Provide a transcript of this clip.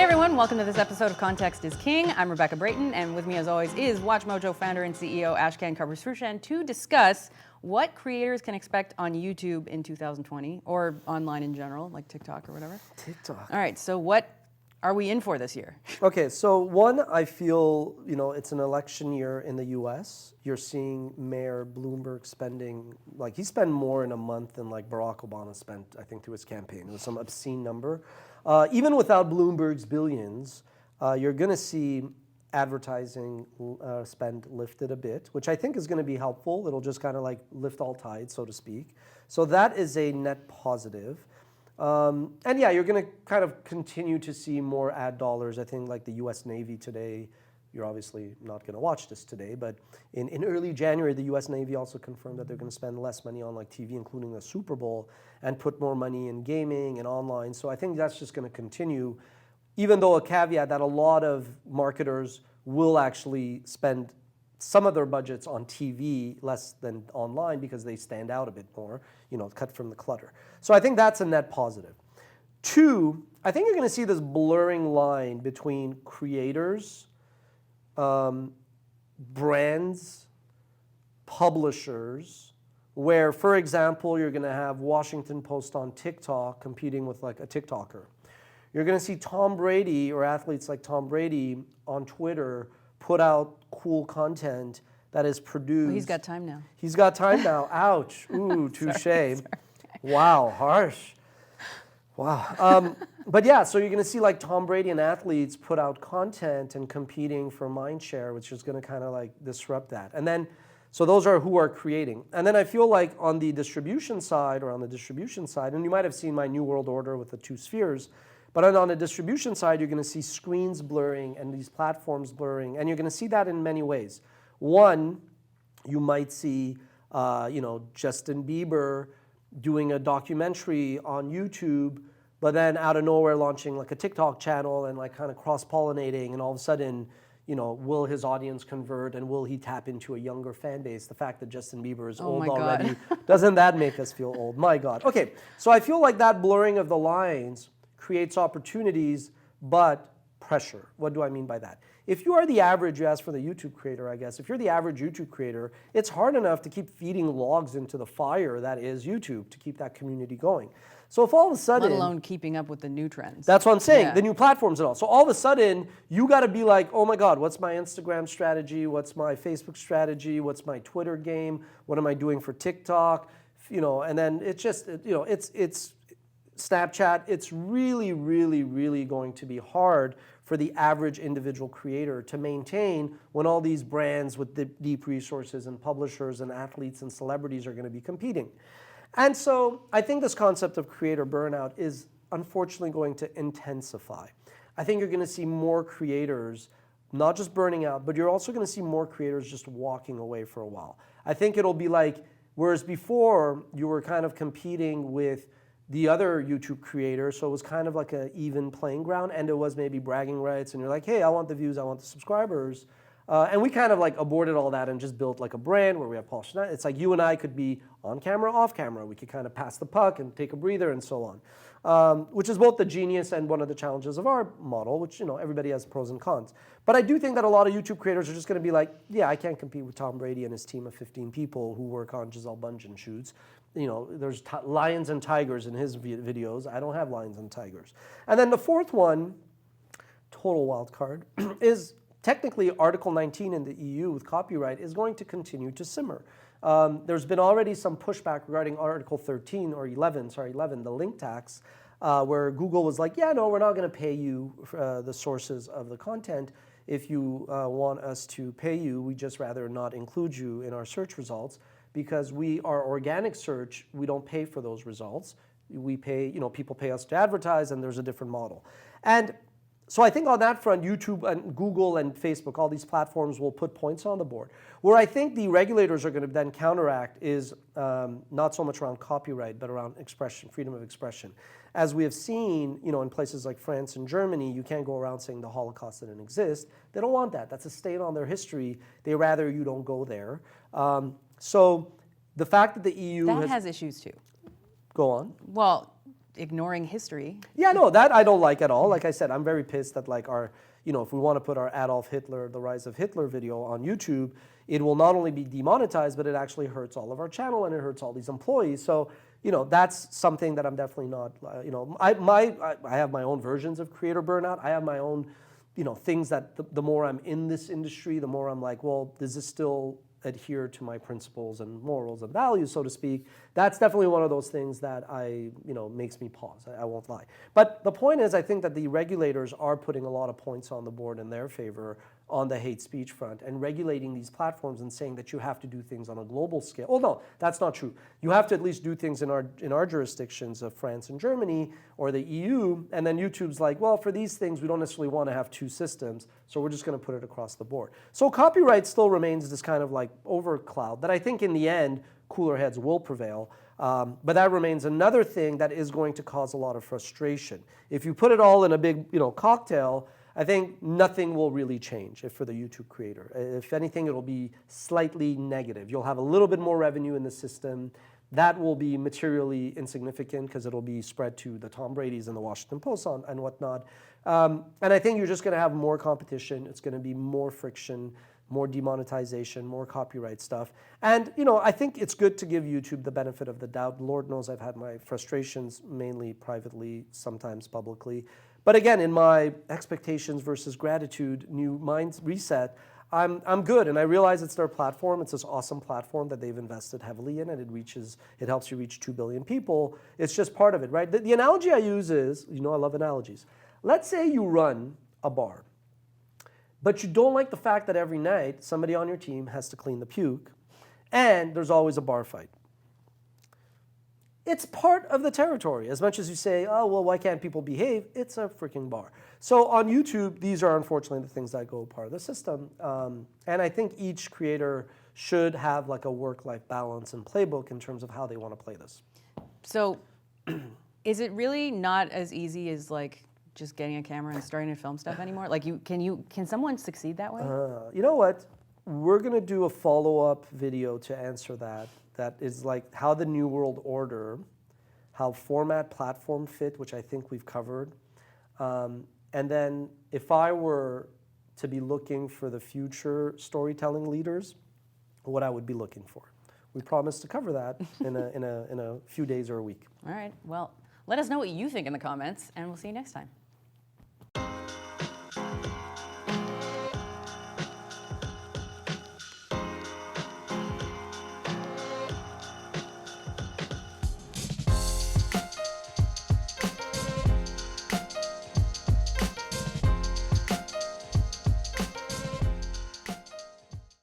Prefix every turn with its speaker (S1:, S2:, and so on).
S1: everyone, welcome to this episode of Context is King. I'm Rebecca Brayton, and with me as always is WatchMojo founder and CEO Ashkan Karbasfrooshan to discuss what creators can expect on YouTube in 2020, or online in general, like TikTok or whatever.
S2: TikTok.
S1: All right, so what are we in for this year?
S2: Okay, so one, I feel, it's an election year in the US. You're seeing Mayor Bloomberg spending, he spent more in a month than Barack Obama spent, I think, through his campaign. It was some obscene number. Even without Bloomberg's billions, you're gonna see advertising spend lifted a bit, which I think is gonna be helpful. It'll just kind of lift all tides, so to speak. So that is a net positive. And yeah, you're going to kind of continue to see more ad dollars. I think the US Navy today, you're obviously not going to watch this today, but in early January, the US Navy also confirmed that they're going to spend less money on TV, including the Super Bowl, and put more money in gaming and online. So I think that's just going to continue, even though a caveat that a lot of marketers will actually spend some of their budgets on TV less than online because they stand out a bit more, cut from the clutter. So I think that's a net positive. Two, I think you're going to see this blurring line between creators, brands, publishers, where, for example, you're going to have Washington Post on TikTok competing with a TikToker. You're going to see Tom Brady or athletes like Tom Brady on Twitter put out cool content that is produced.
S1: Well, he's got time now.
S2: He's got time now. Ouch. Ooh, touche. Wow, harsh. Wow. But yeah, so you're going to see Tom Brady and athletes put out content and competing for mind share, which is going to kind of disrupt that. And then, so those are who are creating. And then I feel on the distribution side, and you might have seen my New World Order with the two spheres, but on the distribution side, you're going to see screens blurring and these platforms blurring, and you're going to see that in many ways. One, you might see, Justin Bieber doing a documentary on YouTube, but then out of nowhere launching a TikTok channel and kind of cross-pollinating, and all of a sudden, will his audience convert and will he tap into a younger fan base? The fact that Justin Bieber is old already, doesn't that make us feel old? My God. Okay, so I feel that blurring of the lines creates opportunities, but pressure. What do I mean by that? If you are the average, you ask for the YouTube creator, I guess. If you're the average YouTube creator, it's hard enough to keep feeding logs into the fire that is YouTube to keep that community going. So if all of a sudden...
S1: Let alone keeping up with the new trends.
S2: That's what I'm saying,
S1: yeah.
S2: The new platforms and all. So all of a sudden, you got to be oh my God, what's my Instagram strategy? What's my Facebook strategy? What's my Twitter game? What am I doing for TikTok? And then it's just, it's Snapchat. It's really, really, really going to be hard for the average individual creator to maintain when all these brands with deep resources and publishers and athletes and celebrities are going to be competing. And so I think this concept of creator burnout is unfortunately going to intensify. I think you're going to see more creators not just burning out, but you're also going to see more creators just walking away for a while. I think it'll be whereas before you were kind of competing with the other YouTube creators, so it was kind of an even playing ground, and it was maybe bragging rights, and you're hey, I want the views, I want the subscribers. And we kind of aborted all that and just built a brand where we have Paul Schneider. It's you and I could be on camera, off camera. We could kind of pass the puck and take a breather and so on, which is both the genius and one of the challenges of our model, which, everybody has pros and cons. But I do think that a lot of YouTube creators are just going to be yeah, I can't compete with Tom Brady and his team of 15 people who work on Gisele Bundchen shoots. There's lions and tigers in his videos. I don't have lions and tigers. And then the fourth one, total wild card, is technically Article 19 in the EU with copyright is going to continue to simmer. There's been already some pushback regarding Article 11, the link tax, where Google was yeah, no, we're not going to pay you the sources of the content. If you want us to pay you, we just rather not include you in our search results. Because we are organic search, we don't pay for those results. We pay, people pay us to advertise, and there's a different model. And so I think on that front, YouTube and Google and Facebook, all these platforms will put points on the board. Where I think the regulators are going to then counteract is not so much around copyright, but around expression, freedom of expression. As we have seen, in places like France and Germany, you can't go around saying the Holocaust didn't exist. They don't want that. That's a stain on their history. They rather you don't go there. So the fact that the EU
S1: has issues too.
S2: Go on.
S1: Well, ignoring history.
S2: Yeah, no, that I don't like at all. Like I said, I'm very pissed that like our, if we want to put our Adolf Hitler, the Rise of Hitler video on YouTube, it will not only be demonetized, but it actually hurts all of our channel and it hurts all these employees. So, that's something that I'm definitely not, I have my own versions of creator burnout. I have my own, things that the more I'm in this industry, the more I'm like, well, does this still adhere to my principles and morals and values, so to speak? That's definitely one of those things that makes me pause. I won't lie. But the point is, I think that the regulators are putting a lot of points on the board in their favor on the hate speech front and regulating these platforms and saying that you have to do things on a global scale. Oh no, that's not true. You have to at least do things in our jurisdictions of France and Germany or the EU, and then YouTube's like, well, for these things we don't necessarily want to have two systems, so we're just going to put it across the board. So copyright still remains this kind of like overcloud that I think in the end cooler heads will prevail. But that remains another thing that is going to cause a lot of frustration. If you put it all in a big cocktail, I think nothing will really change for the YouTube creator. If anything, it'll be slightly negative. You'll have a little bit more revenue in the system. That will be materially insignificant because it'll be spread to the Tom Brady's and the Washington Post and whatnot. And I think you're just going to have more competition. It's going to be more friction, more demonetization, more copyright stuff. And, I think it's good to give YouTube the benefit of the doubt. Lord knows I've had my frustrations, mainly privately, sometimes publicly. But again, in my expectations versus gratitude, new mind reset, I'm good. And I realize it's their platform. It's this awesome platform that they've invested heavily in, and it helps you reach 2 billion people. It's just part of it, right? The analogy I use is, I love analogies. Let's say you run a bar, but you don't like the fact that every night somebody on your team has to clean the puke, and there's always a bar fight. It's part of the territory. As much as you say, oh, well, why can't people behave? It's a freaking bar. So on YouTube, these are unfortunately the things that go part of the system. And I think each creator should have like a work-life balance and playbook in terms of how they want to play this.
S1: So is it really not as easy as like just getting a camera and starting to film stuff anymore? Like can someone succeed that way?
S2: You know what? We're going to do a follow-up video to answer that. That is like how the New World Order, how format, platform fit, which I think we've covered. And then if I were to be looking for the future storytelling leaders, what I would be looking for. We promise to cover that in a few days or a week.
S1: All right. Well, let us know what you think in the comments, and we'll see you next time.